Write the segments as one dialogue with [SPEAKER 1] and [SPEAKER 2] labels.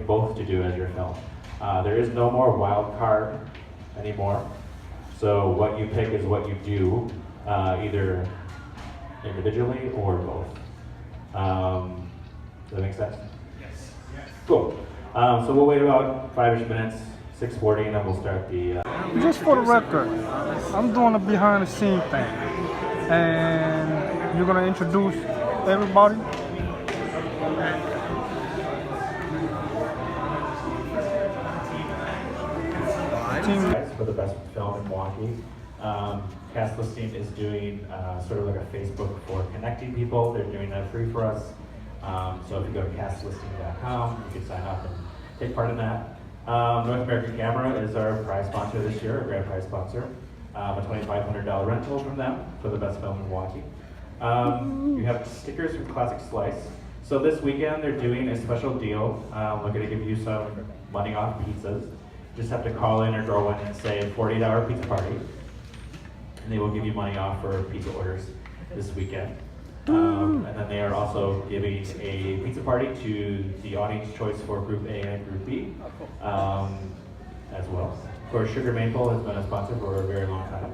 [SPEAKER 1] both to do as your film. There is no more wild card anymore. So what you pick is what you do, either individually or both. Does that make sense?
[SPEAKER 2] Yes.
[SPEAKER 1] Cool. So we'll wait about 5-ish minutes, 6:40, and then we'll start the...
[SPEAKER 3] Just for the record, I'm doing a behind the scene thing. And you're gonna introduce everybody?
[SPEAKER 1] For the best film in Milwaukee. Cast Listing is doing sort of like a Facebook for connecting people. They're doing that free for us. So if you go to castlisting.com, you can sign up and take part in that. North American Camera is our prize sponsor this year, our grand prize sponsor. A $2,500 rental from them for the best film in Milwaukee. You have stickers from Classic Slice. So this weekend they're doing a special deal. We're going to give you some money off pizzas. You just have to call in or go in and say 48-hour pizza party. And they will give you money off for pizza orders this weekend. And then they are also giving a pizza party to the audience choice for Group A and Group B as well. Of course, Sugar Maple has been a sponsor for a very long time.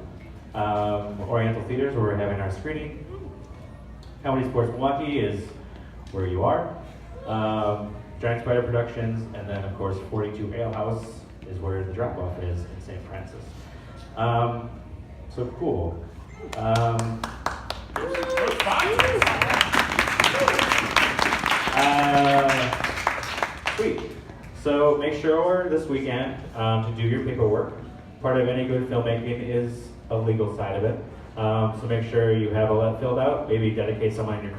[SPEAKER 1] Oriental Theaters, where we're having our screening. Comedy Sportz Milwaukee is where you are. Giant Spider Productions, and then of course 42 Ale House is where the drop-off is in St. Francis. So cool. Sweet. So make sure this weekend to do your paperwork. Part of any good filmmaking is a legal side of it. So make sure you have all that filled out. Maybe dedicate someone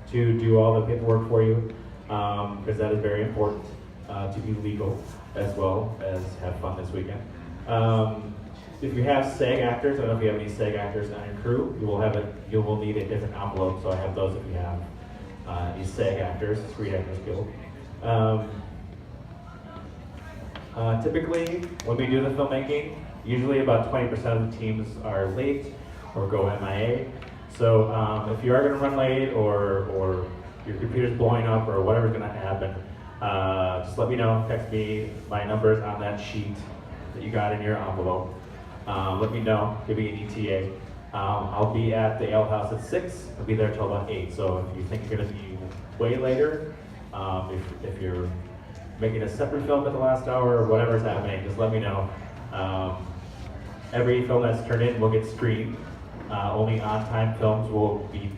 [SPEAKER 1] to do all the paperwork for you, because that is very important to be legal as well as have fun this weekend. If you have SAG actors, I don't know if you have any SAG actors on your crew, you will need a different envelope, so I have those if you have these SAG actors, Screen Actors Guild. Typically, when we do the filmmaking, usually about 20% of the teams are late or go MIA. So if you are going to run late or your computer's blowing up or whatever's going to happen, just let me know, text me, my number's on that sheet that you got in your envelope. Let me know, give me an ETA. I'll be at the Ale House at 6, I'll be there till about 8. So if you think you're going to be way later, if you're making a separate film at the last hour or whatever's happening, just let me know. Every film that's turned in will get screened. Only on-time films will be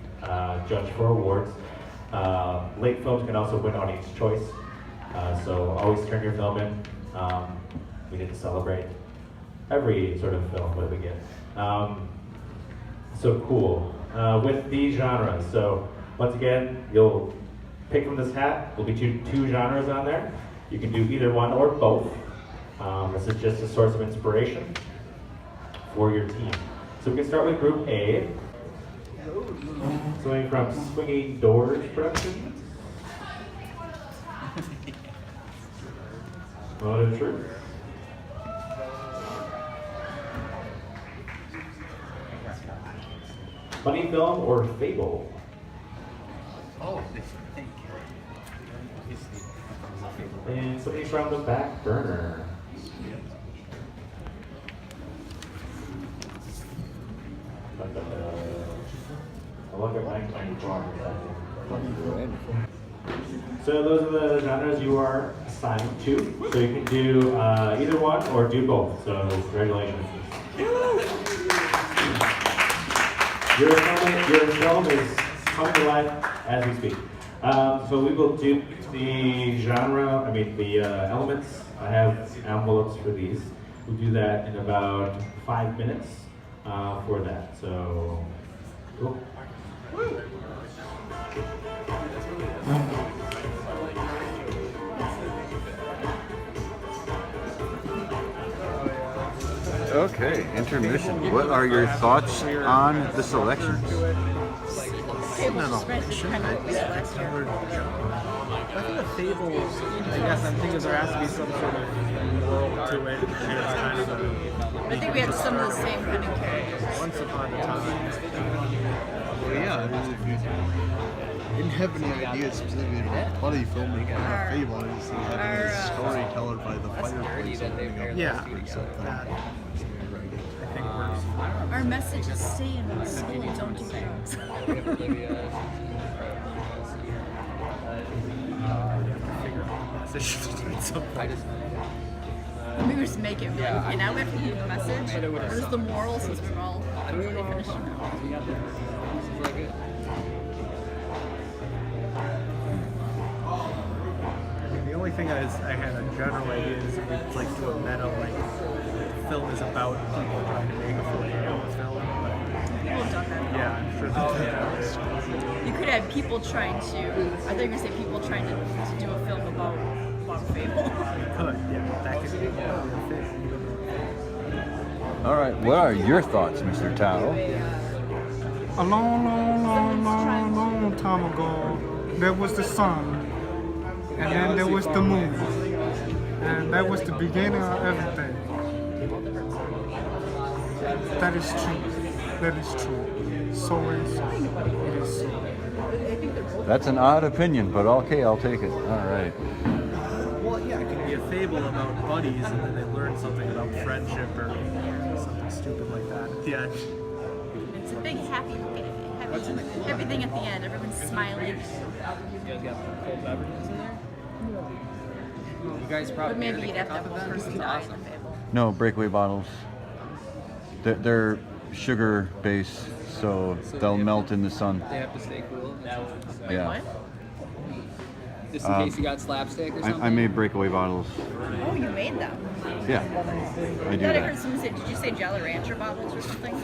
[SPEAKER 1] judged for awards. Late films can also win audience choice. So always turn your film in. We get to celebrate every sort of film that we get. So cool. With these genres, so once again, you'll pick from this hat. There'll be two genres on there. You can do either one or both. This is just a source of inspiration for your team. So we can start with Group A. Something from Swinging Doors Productions. Moment of truth. Funny film or fable?
[SPEAKER 2] Oh, thank you.
[SPEAKER 1] And something from the back burner. I look at So those are the genres you are assigned to. So you can do either one or do both. So congratulations. Your film is coming to life as we speak. So we will do the elements. I have envelopes for these. We'll do that in about 5 minutes for that. So, cool.
[SPEAKER 4] Okay, intermission. What are your thoughts on the selections?
[SPEAKER 5] I think a fable, I guess I'm thinking there has to be some sort of world to it. It's kind of
[SPEAKER 6] I think we have some of the same kind of characters.
[SPEAKER 5] once upon a time.
[SPEAKER 4] Well, yeah.
[SPEAKER 7] didn't have any ideas specifically about buddy filmmaking or fable. I just think having a storyteller by the fireplace opening up
[SPEAKER 5] Yeah.
[SPEAKER 7] or something.
[SPEAKER 5] That, I think works.
[SPEAKER 6] Our message is stay in school and don't do drugs. Maybe we just make it like, and now we have to do the message. What is the moral since we're all totally finished now?
[SPEAKER 5] The only thing I had a general idea is if we like do a meta like the film is about people trying to make a film.
[SPEAKER 6] People have done that.
[SPEAKER 5] Yeah, I'm sure that
[SPEAKER 6] You could have people trying to. I think you're gonna say people trying to do a film about fable.
[SPEAKER 5] could. Yeah, that could be a fit.
[SPEAKER 4] All right, what are your thoughts, Mr. Thao?
[SPEAKER 3] A long, long, long, long, long time ago, there was the sun, and then there was the moon, and that was the beginning of everything. That is true. That is true. So is it is so.
[SPEAKER 4] That's an odd opinion, but okay, I'll take it. All right.
[SPEAKER 5] Well, yeah, it could be a fable about buddies, and then they learn something about friendship or something stupid like that at the end.
[SPEAKER 6] It's a big happy thing at the end. Everyone's smiling.
[SPEAKER 2] You guys got cold beverages in there? You guys
[SPEAKER 6] But
[SPEAKER 2] probably
[SPEAKER 6] maybe you'd have to have one person die in a fable.
[SPEAKER 4] No, breakaway bottles. They're sugar based, so they'll melt in the sun.
[SPEAKER 2] They have to stay cool.
[SPEAKER 6] Wait,
[SPEAKER 4] Yeah.
[SPEAKER 6] what?
[SPEAKER 2] Just in case you got slapstick or something.
[SPEAKER 4] I made breakaway bottles.
[SPEAKER 6] Oh, you made them.
[SPEAKER 4] Yeah, I
[SPEAKER 6] I
[SPEAKER 4] do
[SPEAKER 6] thought I heard
[SPEAKER 4] that.
[SPEAKER 6] someone say, did you say Jolly Rancher bottles or something?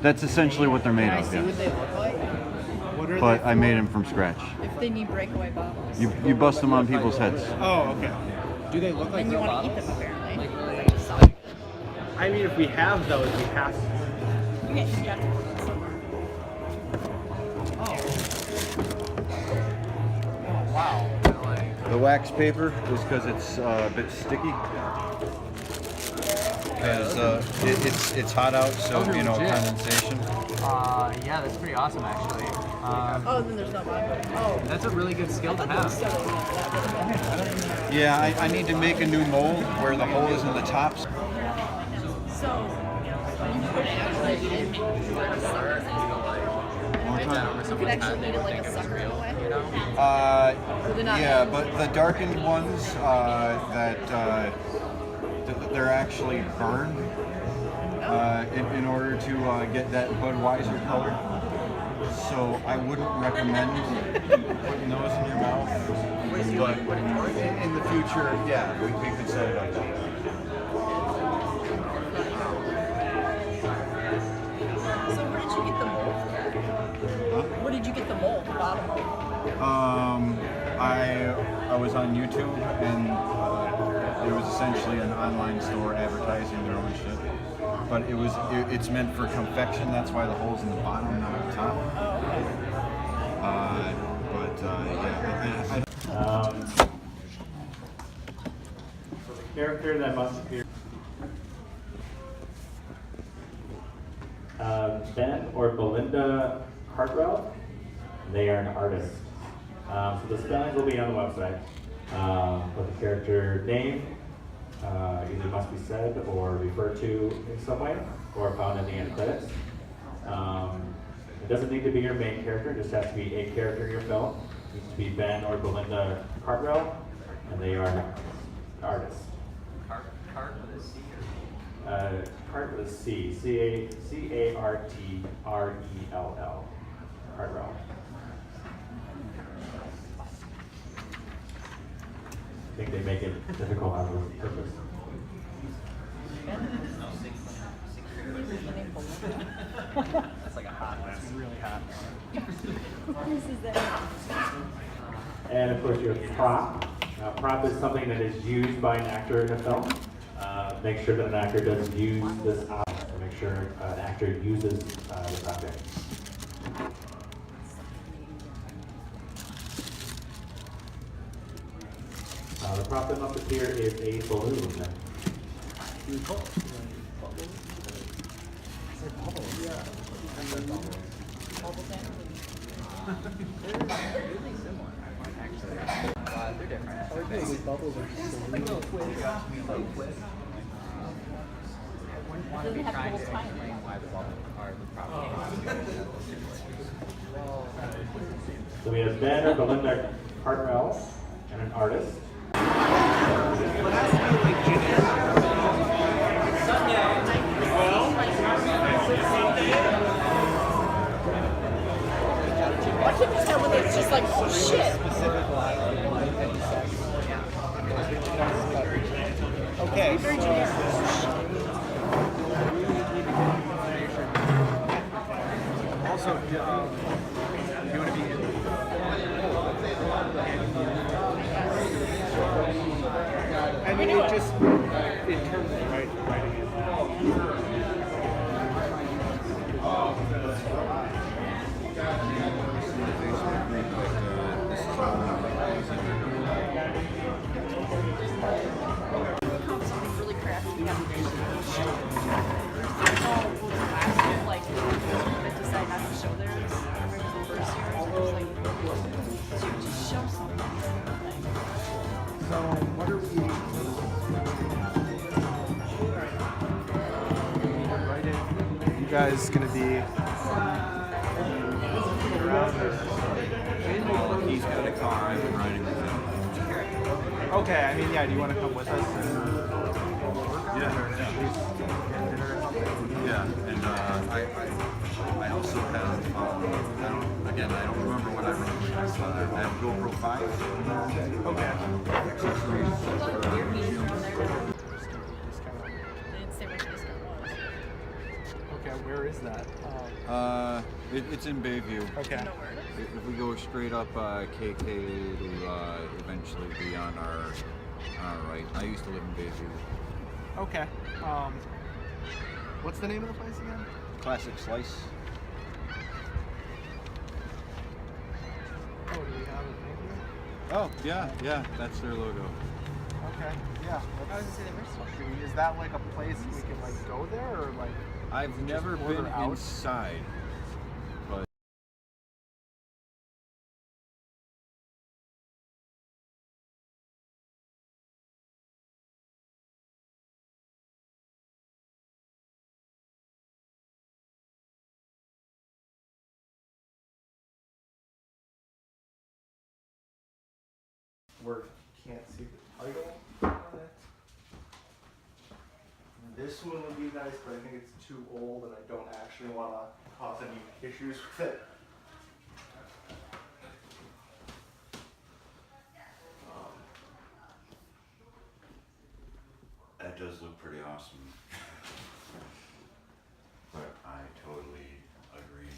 [SPEAKER 4] That's essentially what they're made of,
[SPEAKER 2] What
[SPEAKER 4] yeah.
[SPEAKER 2] they look like?
[SPEAKER 5] What are
[SPEAKER 4] But
[SPEAKER 5] they
[SPEAKER 4] I
[SPEAKER 5] for?
[SPEAKER 4] made them from scratch.
[SPEAKER 6] If they need breakaway bottles.
[SPEAKER 4] You bust them on people's heads.
[SPEAKER 5] Oh, okay.
[SPEAKER 2] Do they look like
[SPEAKER 6] And you
[SPEAKER 2] real
[SPEAKER 6] want to eat
[SPEAKER 2] bottles?
[SPEAKER 6] them apparently.
[SPEAKER 5] I mean, if we have those, we have to.
[SPEAKER 6] Okay, you got it. So-
[SPEAKER 4] The wax paper is because it's a bit sticky. Because it's hot out, so
[SPEAKER 2] Those are legit.
[SPEAKER 4] condensation.
[SPEAKER 2] Yeah, that's pretty awesome actually.
[SPEAKER 6] Oh, then there's no bottle. Oh,
[SPEAKER 2] That's a really good skill to have.
[SPEAKER 4] Yeah, I need to make a new mold where the hole is in the top.
[SPEAKER 6] so you could actually eat it like a sucker. You could actually eat it like a sucker in a way. They're not-
[SPEAKER 4] Yeah, but the darkened ones they're actually burned in order to get that Budweiser color. So I wouldn't recommend putting those in your mouth. But in the future, yeah, we could set it up.
[SPEAKER 6] So where did you get the mold? Where did you get the mold? The bottom mold?
[SPEAKER 4] I was on YouTube and it was essentially an online store advertising their own shit. But it's meant for confection. That's why the hole's in the bottom, not the top.
[SPEAKER 1] So the character that must appear. Ben or Belinda Hartwell, they are an artist. So the spellings will be on the website. But the character name either must be said or referred to in some way, or found in the end credits. It doesn't need to be your main character, it just has to be a character in your film. It needs to be Ben or Belinda Cartwell, and they are artists.
[SPEAKER 2] Cart with a C.
[SPEAKER 1] Cart with a C, C-A-R-T-R-E-L-L, Cartwell. I think they make it difficult on purpose.
[SPEAKER 2] That's like a hot one. It's really hot.
[SPEAKER 1] And of course, your prop. Prop is something that is used by an actor in a film. Make sure that an actor doesn't use this object. So make sure an actor uses this object. The prop that must appear is a balloon.
[SPEAKER 6] really similar, actually. But they're different.
[SPEAKER 2] Bubbles are
[SPEAKER 6] Want to be trying to explain why the bubbles are the problem.
[SPEAKER 1] So we have Ben or Belinda Cartwell and an artist.
[SPEAKER 8] Why can't we just have one that's just like, oh shit?
[SPEAKER 5] Okay.
[SPEAKER 8] Very generic.
[SPEAKER 5] Also, do you want to be in? I mean, it just in terms of writing it.
[SPEAKER 8] Come something really crafty. We have to do like that decide not to show theirs. I remember the first year, so it was like, dude, just show something.
[SPEAKER 5] So, what are we? You guys gonna be?
[SPEAKER 4] He's got a car. I've been riding with him.
[SPEAKER 5] Okay, I mean, yeah. Do you want to come with us?
[SPEAKER 4] Yeah. Yeah, and I also have I don't remember what I wrote. I have GoPro 5.
[SPEAKER 5] Okay.
[SPEAKER 8] They didn't say what the discount was.
[SPEAKER 5] Okay, where is that?
[SPEAKER 4] It's in Bayview.
[SPEAKER 5] Okay.
[SPEAKER 8] No word.
[SPEAKER 4] If we go straight up KK, it'll eventually be on our right. I used to live in Bayview.
[SPEAKER 5] Okay. What's the name of the place again?
[SPEAKER 4] Classic Slice.
[SPEAKER 5] Oh, do we have it maybe?
[SPEAKER 4] Oh, yeah, that's their logo.
[SPEAKER 5] Okay, yeah.
[SPEAKER 8] I was gonna say the first one.
[SPEAKER 5] Is that like a place we can like go there or like?
[SPEAKER 4] I've never
[SPEAKER 5] order
[SPEAKER 4] been
[SPEAKER 5] out?
[SPEAKER 4] inside, but
[SPEAKER 5] We can't see the title on it. This one would be nice, but I think it's too old and I don't actually want to cause any issues with it.
[SPEAKER 4] that does look pretty awesome. But I totally agree.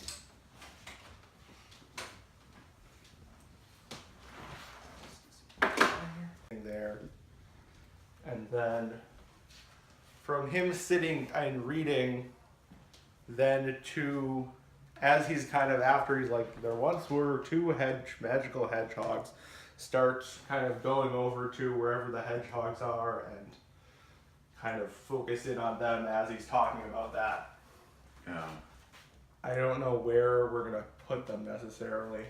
[SPEAKER 5] There, and then from him sitting and reading, then to as he's kind of after he's like, there once were two magical hedgehogs, starts kind of going over to wherever the hedgehogs are and kind of focus in on them as he's talking about that.
[SPEAKER 4] Yeah.
[SPEAKER 5] I don't know where we're gonna put them necessarily.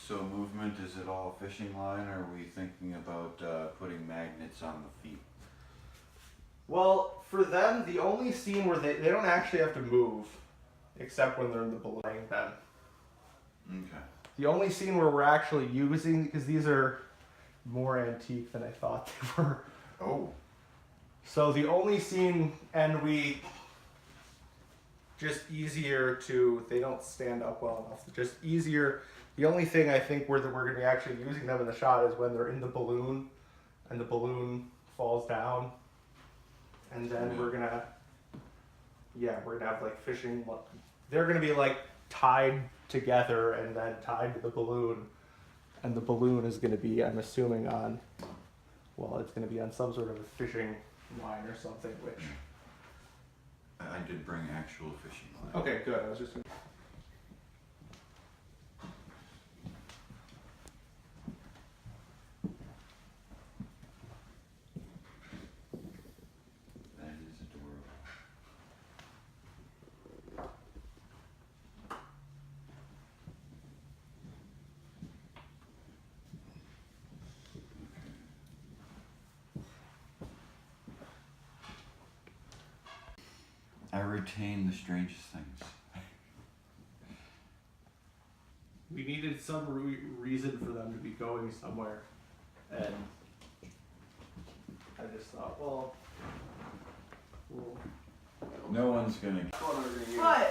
[SPEAKER 4] So movement, is it all fishing line, or are we thinking about putting magnets on the feet?
[SPEAKER 5] Well, for them, the only scene where they don't actually have to move, except when they're in the balloon then.
[SPEAKER 4] Okay.
[SPEAKER 5] The only scene where we're actually using, because these are more antique than I thought they were.
[SPEAKER 4] Oh.
[SPEAKER 5] So the only scene, and we just easier to, they don't stand up well enough, just easier. The only thing I think where we're going to be actually using them in the shot is when they're in the balloon and the balloon falls down. And then we're going to, we're going to have like fishing. They're going to be like tied together and then tied to the balloon. And the balloon is going to be, I'm assuming, on, well, it's going to be on some sort of a fishing line or something, which.
[SPEAKER 4] I did bring actual fishing line.
[SPEAKER 5] Okay, good. I was just.
[SPEAKER 4] That is adorable. retain the strangest things.
[SPEAKER 5] We needed some reason for them to be going somewhere, and I just thought, well,
[SPEAKER 4] No one's gonna.
[SPEAKER 8] But I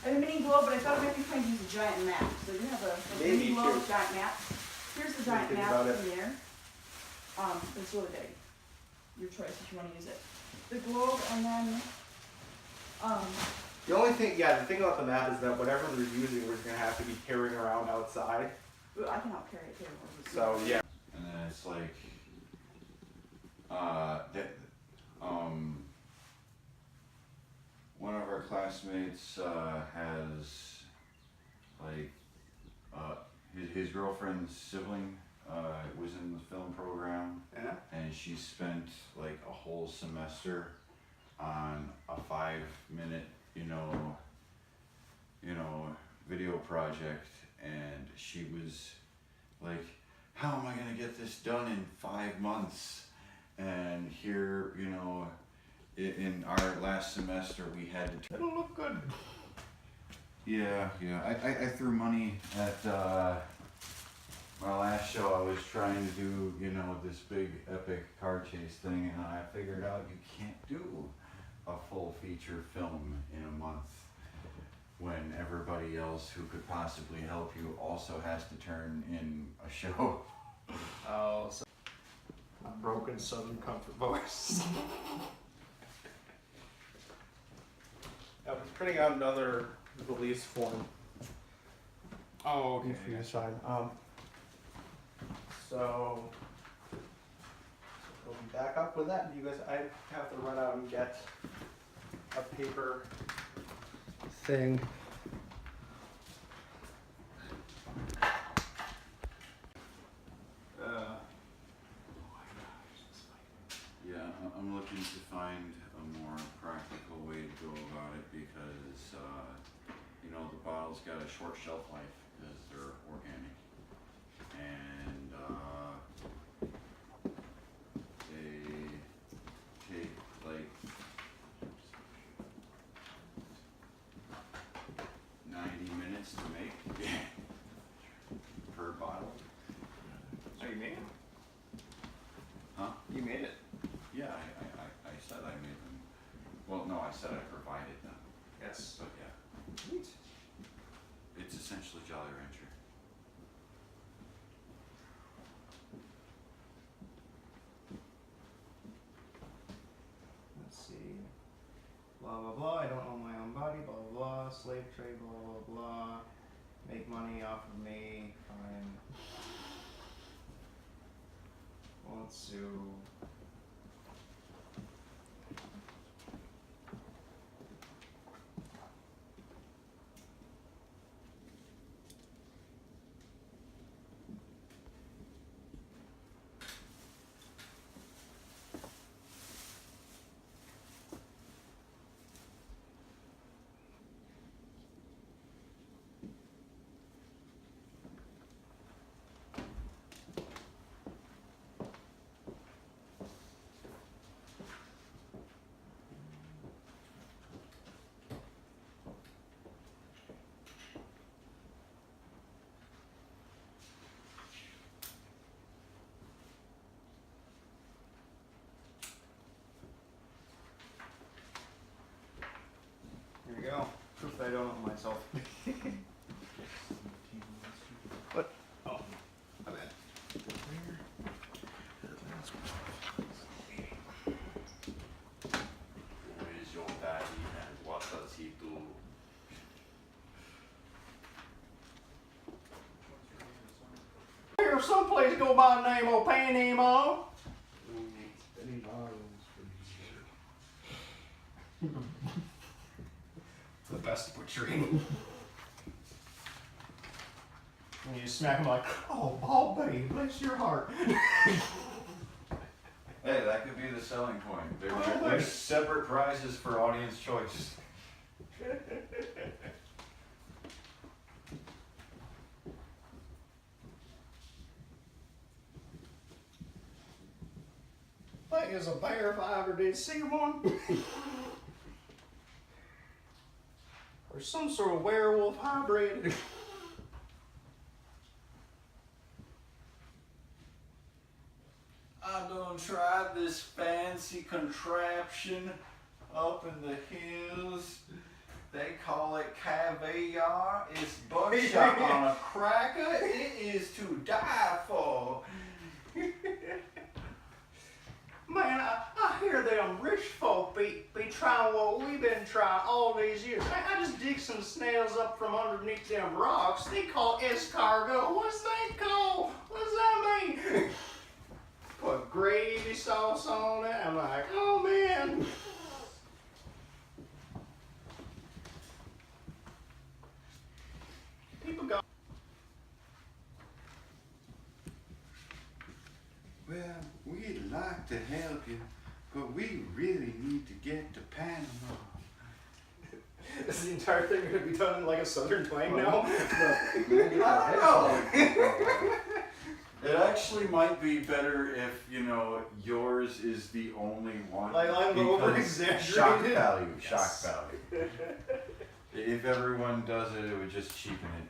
[SPEAKER 8] have a mini globe, but I thought it might be fun to use a giant map. So I do have a mini globe giant map. Here's the giant map in there. It's really big. Your choice if you want to use it. The globe, and then
[SPEAKER 5] the only thing, the thing about the map is that whatever we're using, we're gonna have to be carrying around outside.
[SPEAKER 8] I can help carry it too.
[SPEAKER 5] So yeah.
[SPEAKER 4] And then it's like, one of our classmates has like his girlfriend's sibling was in the film program, and she spent like a whole semester on a 5-minute, video project, and she was like, how am I gonna get this done in 5 months? And here, in our last semester we had to.
[SPEAKER 5] It'll look good.
[SPEAKER 4] Yeah. I threw money at my last show. I was trying to do, this big epic car chase thing, and I figured out you can't do a full feature film in a month when everybody else who could possibly help you also has to turn in a show.
[SPEAKER 5] Oh, so a broken Southern Comfort voice. I was printing out another release form.
[SPEAKER 4] Oh, okay.
[SPEAKER 5] For you to sign. So we'll be back up with that. You guys, I have to run out and get a paper thing.
[SPEAKER 4] Yeah, I'm looking to find a more practical way to go about it because, the bottle's got a short shelf life because they're organic. And they take like 90 minutes to make per bottle.
[SPEAKER 5] So you made it?
[SPEAKER 4] Huh?
[SPEAKER 5] You made it.
[SPEAKER 4] Yeah, I said I made them. Well, no, I said I provided them.
[SPEAKER 5] Yes.
[SPEAKER 4] But yeah.
[SPEAKER 5] Neat.
[SPEAKER 4] It's essentially Jolly Rancher.
[SPEAKER 5] Let's see. Blah blah blah. I don't own my own body. Blah blah blah. Slave trade. Blah blah blah. Make money off of me. Fine. Won't sue. Here we go. Proof that I don't know myself. What? Oh, my bad.
[SPEAKER 4] Who is your daddy and what does he do?
[SPEAKER 5] Here's someplace go by the name of Panama. The best butchery. And you smack him like, oh, Bobby, bless your heart.
[SPEAKER 4] Hey, that could be the selling point.
[SPEAKER 5] Oh,
[SPEAKER 4] There's
[SPEAKER 5] nice.
[SPEAKER 4] separate prizes for audience choice.
[SPEAKER 5] Think is a bear if I ever did see one. some sort of werewolf hybrid.
[SPEAKER 4] I done tried this fancy contraption up in the hills. They call it caviar. It's buckshot on a cracker. It is to die for.
[SPEAKER 5] Man, I hear them rich folk be trying what we've been trying all these years. I just dig some snails up from underneath them rocks. They call escargot. What's that called? What does that mean? Put gravy sauce on it. I'm like, oh man. People go.
[SPEAKER 4] Well, we'd like to help you, but we really need to get to Panama.
[SPEAKER 5] Is the entire thing going to be done in like a southern twang now?
[SPEAKER 4] I don't know. It actually might be better if, you know, yours is the only one.
[SPEAKER 5] Like I'm over-exaggerated.
[SPEAKER 4] Shock value,
[SPEAKER 5] Yes.
[SPEAKER 4] shock value. If everyone does it, it would just cheapen it.